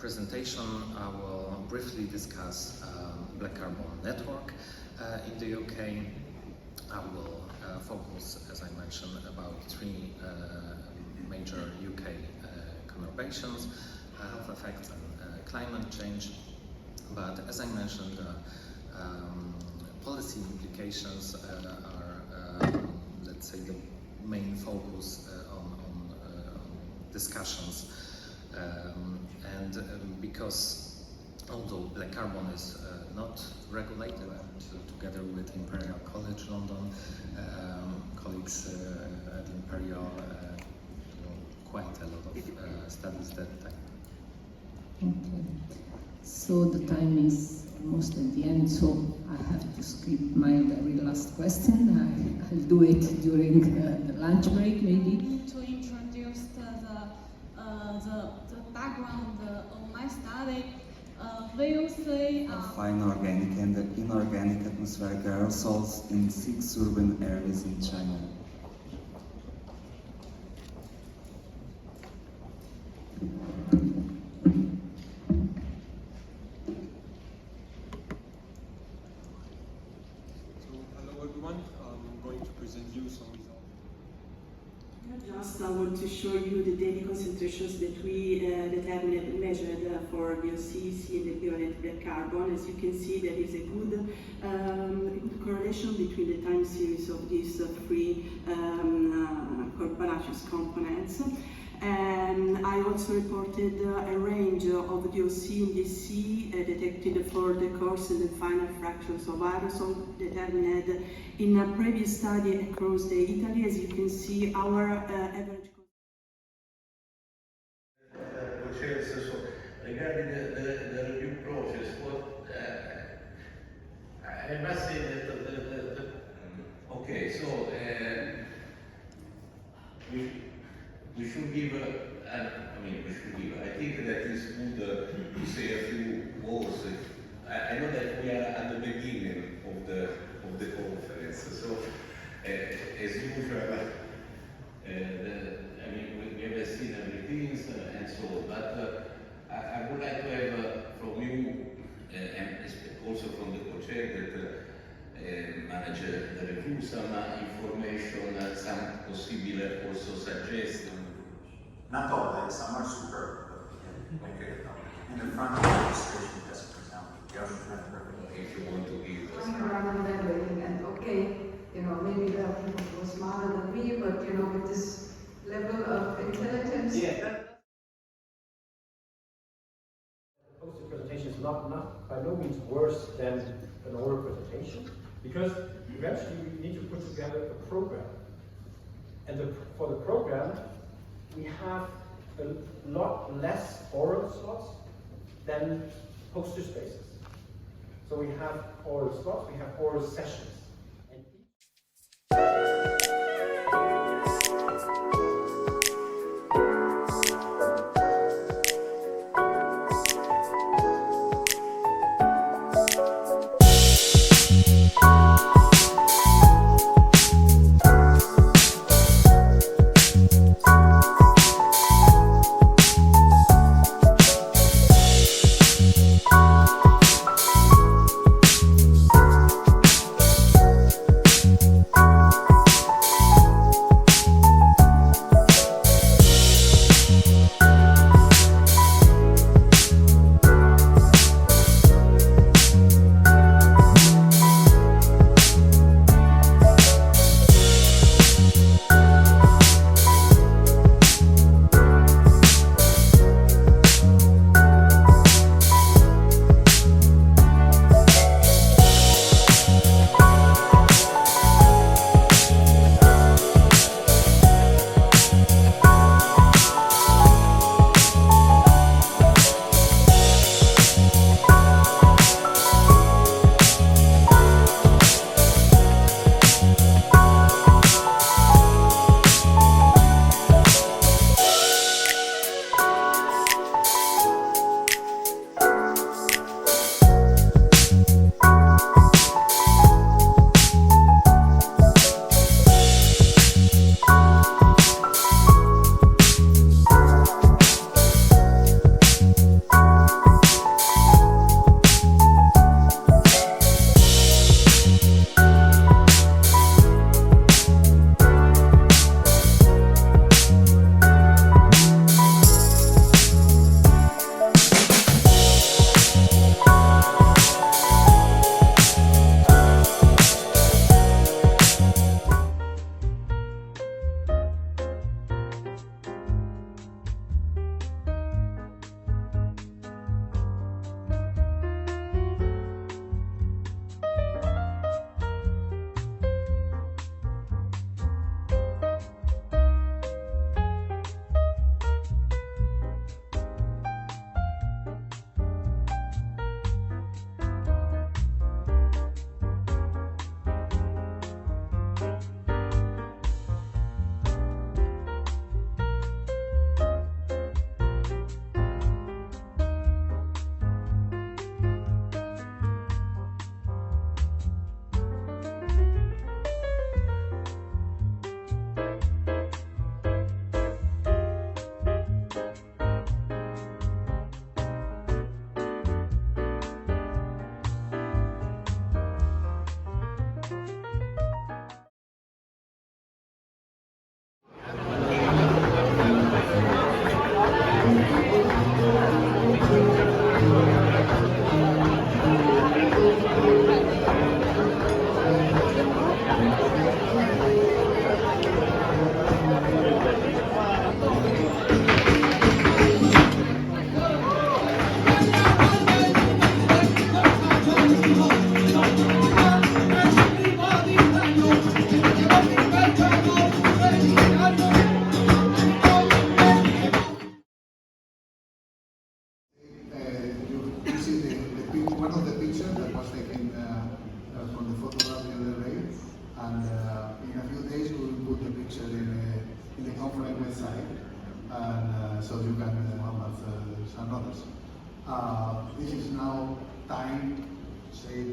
presentation, I will briefly discuss black carbon network in the UK. I will focus, as I mentioned, about three major UK conurbations, health effects and climate change. But as I mentioned, policy implications are, let's say, the main focus on discussions. Because although black carbon is not regulated, and together with Imperial College London, colleagues at Imperial quite a lot of studies that time. Okay, so the time is almost at the end, so I have to skip my very last question. I'll do it during the lunch break, maybe. To introduce the background of my study, we'll say fine organic and inorganic atmospheric aerosols in 6 urban areas in China. I want to show you the daily concentrations that we determined, measured for the EAC and the equivalent black carbon. As you can see, there is a good correlation between the time series of these three carbonaceous components. And I also reported a range of the EAC and DC detected for the coarse and the final fractions of aerosol determined in a previous study across Italy. As you can see, our average. Regarding the review process, what I must say that okay, so we should give. I think that is good to say a few words. I know that we are at the beginning of the conference, so as usual, we have seen everything and so on. But I would like to have from you and also from the co-chair that manage the review some information, some possible also suggestions. Not all, like some are superb, but like in the front of the registration desk, for example, the other front if you want to give us. Around that way, and okay, maybe there are people who are smarter than me, but with this level of intelligence. Yeah. The poster presentation is not by no means worse than an oral presentation, because eventually we need to put together a program. And for the program, we have a lot less oral slots than poster spaces. So we have oral slots, we have oral sessions. website, and so you can have some notice. This is now time, say,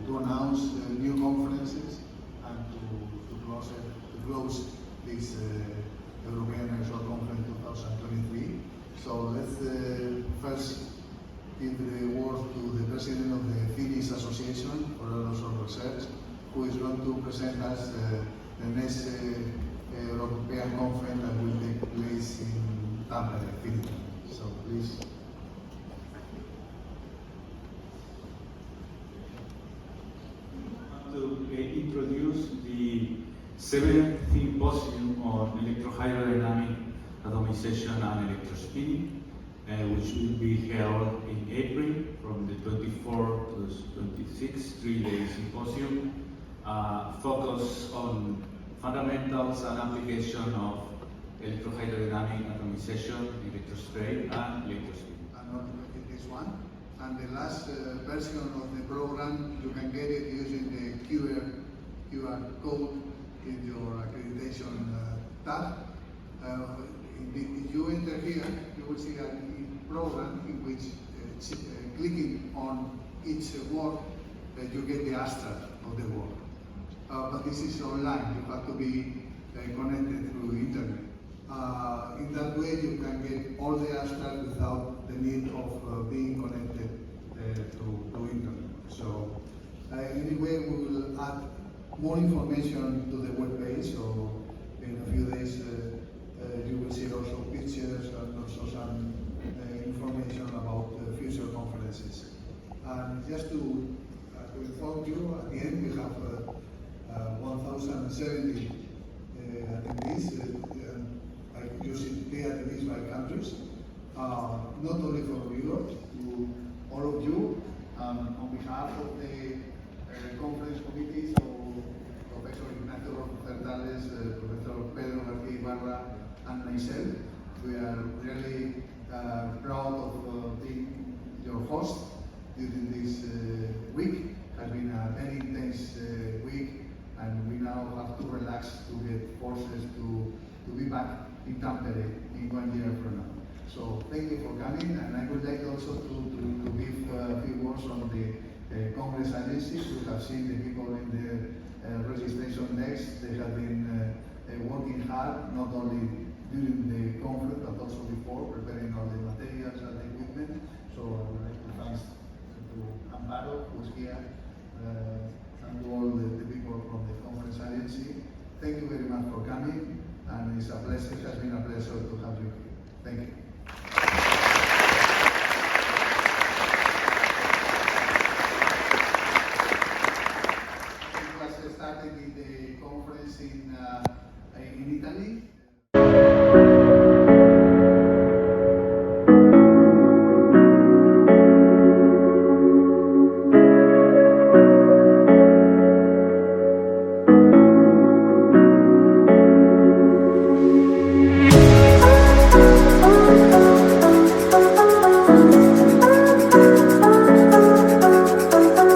to announce new conferences and to close this European Aerosol Conference 2023. So let's first give the word to the president of the Finnish Association for Aerosol Research, who is going to present us the next European Conference that will take place in Tampere, Finland. So please. To introduce the 7th Symposium on Electrohydrodynamic Atomization and Electrospinning, which will be held in April from the 24th to the 26th, 3-day symposium, focus on fundamentals and application of electrohydrodynamic atomization, electrospray, and electrospinning. And not this one. And the last version of the program, you can get it using the QR code in your accreditation tab. If you enter here, you will see a program in which clicking on each work, you get the abstract of the work. But this is online, you have to be connected through the internet. In that way, you can get all the abstract without the need of being connected to internet. So anyway, we will add more information to the web page. So in a few days, you will see also pictures and also some information about future conferences. And just to inform you, at the end we have 1,070 attendees, using the attendees by countries, not only from Europe, to all of you, on behalf of the conference committee, so Professor Ignacio Fertales, Professor Pedro García Ibarra, and myself, we are really proud of being your host during this week. It has been a very intense week, and we now have to relax to get forces to be back in Tampere in 1 year from now. So thank you for coming, and I would like also to give a few words on the Congress agencies. We have seen the people in the registration desk. They have been working hard, not only during the conference, but also before, preparing all the materials and the equipment. So I would like to thank to Amparo, who's here, and to all the people from the conference agency. Thank you very much for coming, and it's a pleasure. It has been a pleasure to have you here. Thank you.